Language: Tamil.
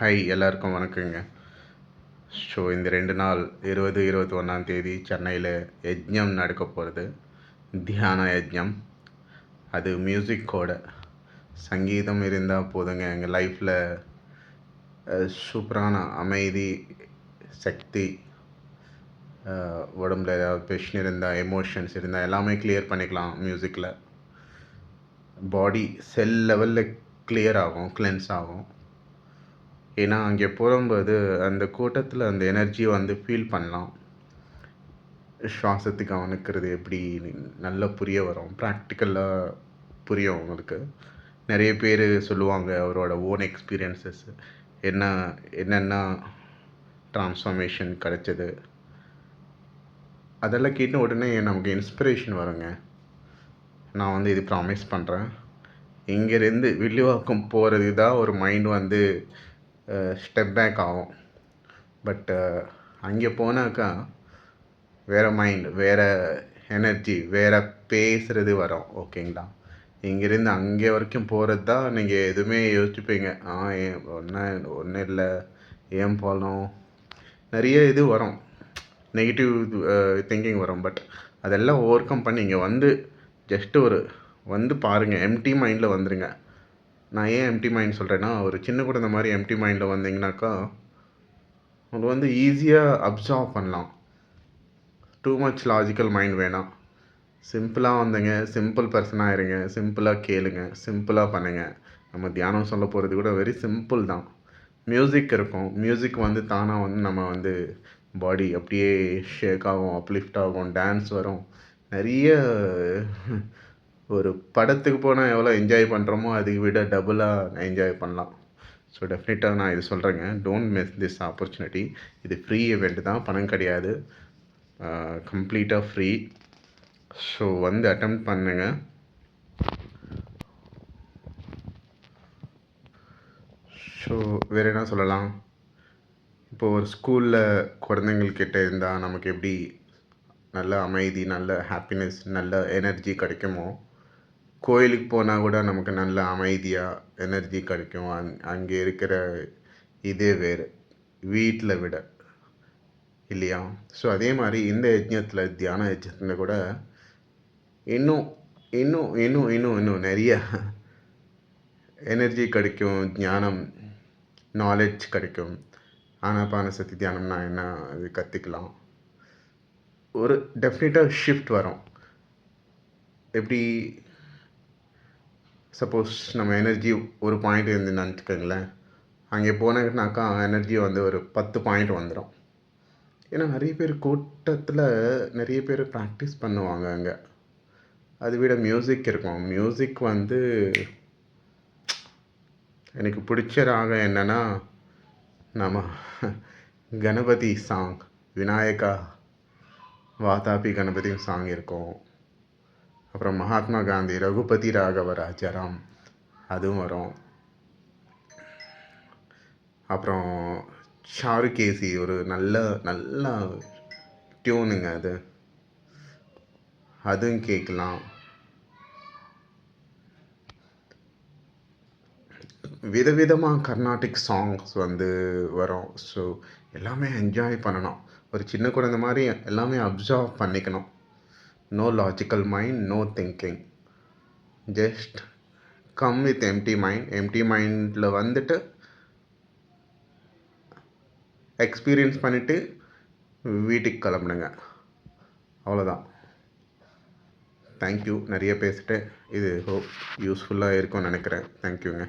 ஹாய் எல்லாருக்கும் வணக்கங்க. ஸோ இந்த 2 நாள் 20, 21ஆம் தேதி சென்னையில் யஜ்ஞம் நடக்க போகிறது. தியான யஜ்ஞம். அது மியூசிக்கோட சங்கீதம் இருந்தால் போதுங்க. எங்கள் லைஃப்பில் சூப்பரான அமைதி, சக்தி, உடம்புல ஏதாவது பிரச்சனை இருந்தால், எமோஷன்ஸ் இருந்தால் எல்லாமே கிளியர் பண்ணிக்கலாம் மியூசிக்கில். பாடி செல் லெவலில் கிளியர் ஆகும், கிளென்ஸ் ஆகும். ஏன்னா அங்கே போகும்போது அந்த கூட்டத்தில் அந்த எனர்ஜியை ஃபீல் பண்ணலாம். சுவாசத்தை கவனிக்கிறது எப்படி நல்லா புரிய வரும், ப்ராக்டிக்கலாக புரியும் உங்களுக்கு. நிறைய பேர் சொல்லுவாங்க அவரோட ஓன் எக்ஸ்பீரியன்ஸஸ் என்னென்ன ட்ரான்ஸ்ஃபர்மேஷன் கிடைச்சது. அதெல்லாம் கேட்ட உடனே நமக்கு இன்ஸ்பிரேஷன் வருங்க. நான் இது ப்ராமிஸ் பண்ணுறேன். இங்கேருந்து வில்லிவாக்கம் போகிறது தான் ஒரு மைண்ட் ஸ்டெப் பேக் ஆகும். பட் அங்கே போனாக்கா வேறு மைண்ட், வேறு எனர்ஜி, வேறு பேசுகிறது வரும். ஓகேங்களா? இங்கேருந்து அங்கே வரைக்கும் போகிறது தான் நீங்கள் எதுவுமே யோசிச்சுப்பீங்க. ஒன்றும் இல்லை, ஏன் போகணும், நிறைய இது வரும், நெகட்டிவ் திங்கிங் வரும். பட் அதெல்லாம் ஓவர் கம் பண்ணி இங்கே ஜஸ்ட்டு பாருங்கள். எம்டி மைண்டில் வந்துடுங்க. நான் ஏன் எம்டி மைண்ட் சொல்கிறேன்னா, ஒரு சின்ன குழந்தை மாதிரி எம்டி மைண்டில் வந்தீங்கன்னாக்கா உங்களுக்கு ஈஸியாக அப்சார்வ் பண்ணலாம். டூ மச் லாஜிக்கல் மைண்ட் வேணாம். சிம்பிளாக வந்தீங்க, சிம்பிள் பர்சனாக இருங்க, சிம்பிளாக கேளுங்க, சிம்பிளாக பண்ணுங்கள். நம்ம தியானம் சொல்ல போகிறது கூட வெரி சிம்பிள் தான். மியூசிக் இருக்கும். மியூசிக் தானாக நம்ம பாடி அப்படியே ஷேக் ஆகும், அப்லிஃப்ட் ஆகும், டான்ஸ் வரும். நிறைய ஒரு படத்துக்கு போனால் எவ்வளோ என்ஜாய் பண்ணுறோமோ அதுக்கு விட டபுளாக என்ஜாய் பண்ணலாம். ஸோ டெஃபினட்டாக நான் இது சொல்கிறேங்க. Don't miss this opportunity. இது ஃப்ரீ ஈவெண்ட் தான், பணம் கிடையாது, கம்ப்ளீட்டாக ஃப்ரீ. ஸோ அட்டெம்ப்ட் பண்ணுங்க. ஸோ வேறு என்ன சொல்லலாம்? இப்போது ஒரு ஸ்கூலில் குழந்தைங்கள்கிட்ட இருந்தால் நமக்கு எப்படி நல்ல அமைதி, நல்ல ஹாப்பினஸ், நல்ல எனர்ஜி கிடைக்குமோ, கோயிலுக்கு போனால் கூட நமக்கு நல்ல அமைதியாக எனர்ஜி கிடைக்கும். அங்கே இருக்கிற இதே வேறு, வீட்டில் விட, இல்லையா? ஸோ அதே மாதிரி இந்த யஜ்ஞத்தில், தியான யஜ்ஞத்தில் கூட இன்னும் இன்னும் இன்னும் இன்னும் இன்னும் நிறைய எனர்ஜி கிடைக்கும், ஞானம், நாலேஜ் கிடைக்கும். ஆனாபானசக்தி தியானம்னா என்ன, அது கற்றுக்கலாம். ஒரு டெஃபினட்டாக ஷிஃப்ட் வரும். எப்படி சப்போஸ் நம்ம எனர்ஜி ஒரு பாயிண்ட் இருந்துன்னு நினச்சிக்கோங்களேன், அங்கே போனாக்கா எனர்ஜி ஒரு 10 பாயிண்ட் வந்துடும். ஏன்னா நிறைய பேர் கூட்டத்தில் நிறைய பேர் ப்ராக்டிஸ் பண்ணுவாங்க. அங்கே அதை விட மியூசிக் இருக்கும். மியூசிக் எனக்கு பிடிச்ச ராகம் என்னென்னா, நம்ம கணபதி சாங், விநாயகா வாதாபி கணபதி சாங் இருக்கும். அப்புறம் மகாத்மா காந்தி ரகுபதி ராகவ ராஜாராம் அதுவும் வரும். அப்புறம் சாருகேசி ஒரு நல்ல நல்ல டியூனுங்க, அதுவும் கேட்கலாம். விதவிதமாக கர்நாடிக் சாங்ஸ் வரும். ஸோ எல்லாமே என்ஜாய் பண்ணணும். ஒரு சின்ன குழந்தை மாதிரி எல்லாமே அப்சர்வ் பண்ணிக்கணும். No logical mind, no thinking. Just come with empty mind. Empty மைண்டில் எக்ஸ்பீரியன்ஸ் பண்ணிவிட்டு வீட்டுக்கு கிளம்புனுங்க. அவ்வளோதான். தேங்க்யூ. நிறைய பேசிட்டேன். இது ஹோப் யூஸ்ஃபுல்லாக இருக்கும்னு நினைக்கிறேன். தேங்க்யூங்க.